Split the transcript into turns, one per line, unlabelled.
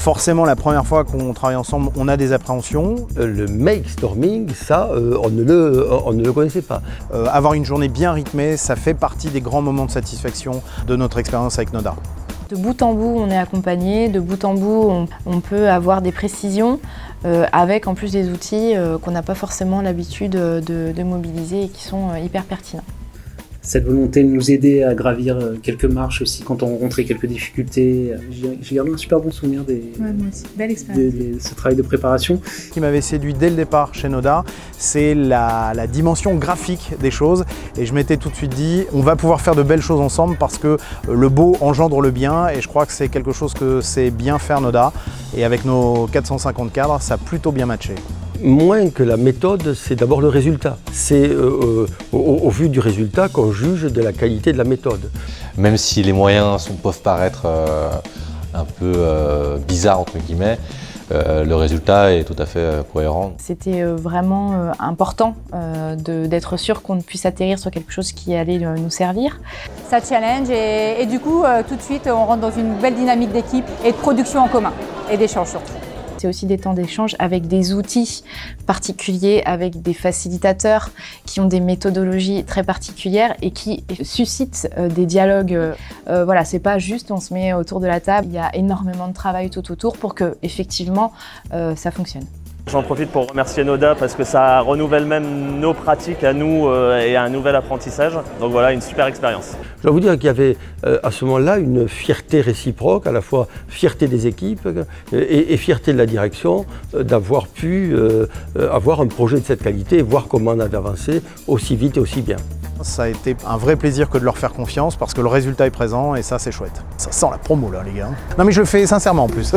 Forcément, la première fois qu'on travaille ensemble, on a des appréhensions.
Le make storming, ça, on ne le connaissait pas.
Avoir une journée bien rythmée, ça fait partie des grands moments de satisfaction de notre expérience avec Noda.
De bout en bout, on est accompagné. De bout en bout, on peut avoir des précisions avec en plus des outils qu'on n'a pas forcément l'habitude de mobiliser et qui sont hyper pertinents.
Cette volonté de nous aider à gravir quelques marches aussi quand on rencontrait quelques difficultés. J'ai gardé un super bon souvenir
moi aussi. Belle expérience.
de ce travail de préparation.
Ce qui m'avait séduit dès le départ chez Noda, c'est la dimension graphique des choses. Et je m'étais tout de suite dit, on va pouvoir faire de belles choses ensemble parce que le beau engendre le bien. Et je crois que c'est quelque chose que c'est bien faire Noda. Et avec nos 450 cadres, ça a plutôt bien matché.
Moins que la méthode, c'est d'abord le résultat. C'est au vu du résultat qu'on juge de la qualité de la méthode.
Même si les moyens peuvent paraître un peu bizarres, entre guillemets, le résultat est tout à fait cohérent.
C'était vraiment important d'être sûr qu'on puisse atterrir sur quelque chose qui allait nous servir.
Ça challenge et du coup, tout de suite, on rentre dans une belle dynamique d'équipe et de production en commun et d'échange surtout.
C'est aussi des temps d'échange avec des outils particuliers, avec des facilitateurs qui ont des méthodologies très particulières et qui suscitent des dialogues. Voilà, c'est pas juste on se met autour de la table, il y a énormément de travail tout autour pour que effectivement ça fonctionne.
J'en profite pour remercier Noda parce que ça renouvelle même nos pratiques à nous et un nouvel apprentissage. Donc voilà, une super expérience.
Je dois vous dire qu'il y avait à ce moment-là une fierté réciproque, à la fois fierté des équipes et fierté de la direction d'avoir pu avoir un projet de cette qualité et voir comment on avait avancé aussi vite et aussi bien.
Ça a été un vrai plaisir que de leur faire confiance parce que le résultat est présent et ça c'est chouette. Ça sent la promo là les gars. Non mais je le fais sincèrement en plus.